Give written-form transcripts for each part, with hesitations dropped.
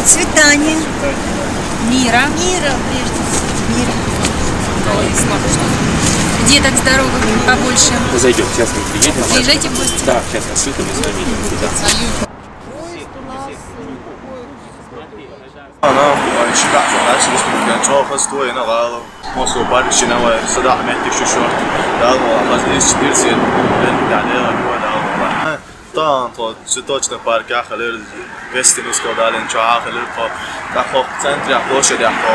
процветания, Мира. мира прежде всего, мира. Деток здоровых побольше. Зайдем, сейчас мы приедем. Приезжайте в гости. Да, сейчас открыто мы с вами идем туда. أنا شبعت ناس اسمه كان شو خذته هنا غالو مصر بارك شنو صدق عملت شو شو ده والله خذ كتير زين يعني هو ده والله طبعا точно парк ахалер вестинус кодален чахалер по тахо центре площадь ахо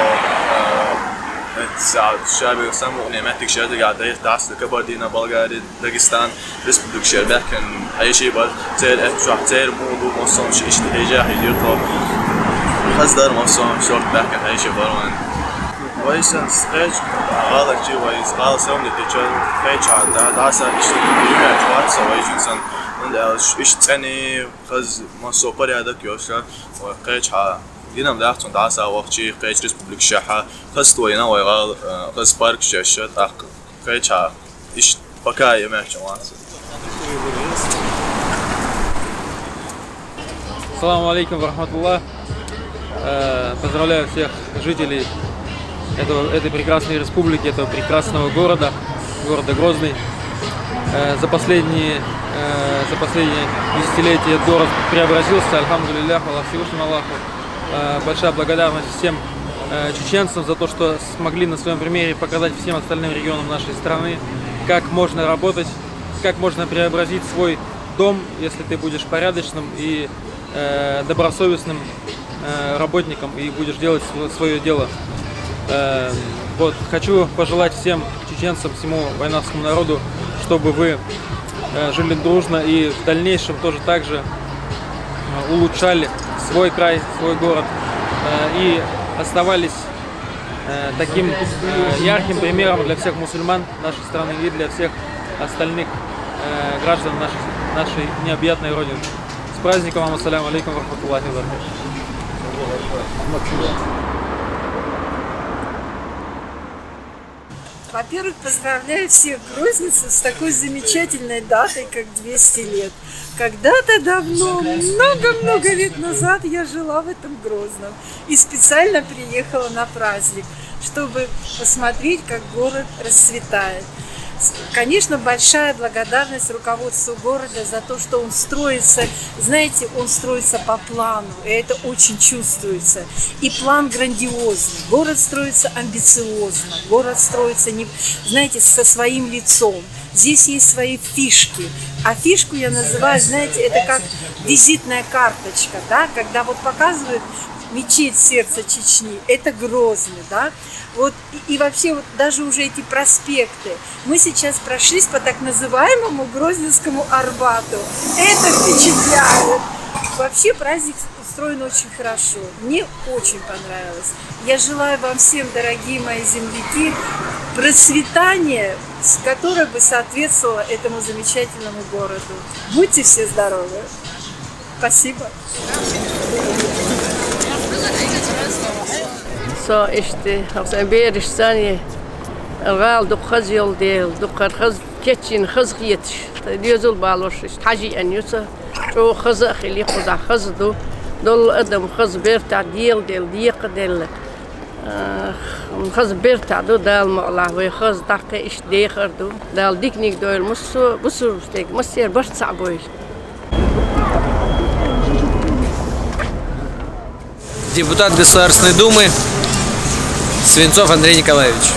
الشعبي سمو نعمتك شهادة قاعد يخدعس لكبردينا بلغاري داغستان ريسبوبليك شربح كان أي شيء بس زير شو زير موضوع مصون شيء هيجا هيليرتو خزدار مصون شورت بحكن أي شيء بروان ويسن سقيج غالك شيء ويس غال سوم لتجار فيش عدا دعسة اشتغل يوم جوات سوي جنسان عند إيش تاني خز مصو بري هذا كيوشا وقيج ها دينام داختون دعسة وقت شيء قيج ريسبوبليك شحة خزت وينا ويغال خز بارك شاشة أق قيج ها إيش بكاية ما جوات. Ассаламу алейкум ва рахматуллах. Поздравляю всех жителей этой прекрасной республики, этого прекрасного города Грозный. За последние десятилетия город преобразился, альхамдулиллях, Аллах Всевышнему Аллаху. Большая благодарность всем чеченцам за то, что смогли на своем примере показать всем остальным регионам нашей страны, как можно работать, как можно преобразить свой дом, если ты будешь порядочным и добросовестным работником и будешь делать свое дело. Вот, хочу пожелать всем чеченцам, всему войнавскому народу, чтобы вы жили дружно и в дальнейшем тоже так же улучшали свой край, свой город и оставались таким ярким примером для всех мусульман нашей страны и для всех остальных граждан нашей необъятной родины. С праздником вам, ассаляму алейкум ва рахматуллахи ва баракатуху. Во-первых, поздравляю всех грозницев с такой замечательной датой, как 200 лет. Когда-то давно, много-много лет назад я жила в этом Грозном и специально приехала на праздник, чтобы посмотреть, как город расцветает. Конечно, большая благодарность руководству города за то, что он строится, знаете, он строится по плану, и это очень чувствуется. И план грандиозный, город строится амбициозно, город строится, знаете, со своим лицом. Здесь есть свои фишки, а фишку я называю, знаете, это как визитная карточка, да, когда вот показывают мечеть сердца Чечни, это Грозный, да, вот, и вообще вот даже уже эти проспекты, мы сейчас прошлись по так называемому Грозненскому Арбату, это впечатляет. Вообще праздник устроен очень хорошо, мне очень понравилось. Я желаю вам всем, дорогие мои земляки, процветания, которое бы соответствовало этому замечательному городу. Будьте все здоровы. Спасибо. işte hafsa beriş saniye الغال دق خز يول ديل دق خز كتشين خز خيتش ديزول بالوش حاجي أن يوسف شو خز أخلي خز خز دول أدم خز بيرتع ديل ديق ديل خز بيرتع دال مقلع ويخز دقة إيش ديخر دال ديكنيك دويل مسو بستيك مسير برت صعبوي. Депутат Государственной Думы Свинцов Андрей Николаевич.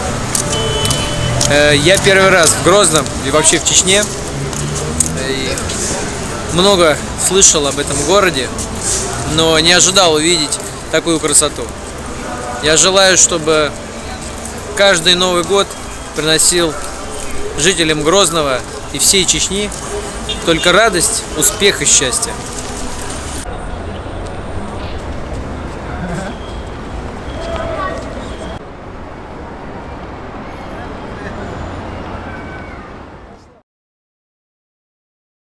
Я первый раз в Грозном и вообще в Чечне. И много слышал об этом городе, но не ожидал увидеть такую красоту. Я желаю, чтобы каждый Новый год приносил жителям Грозного и всей Чечни только радость, успех и счастье.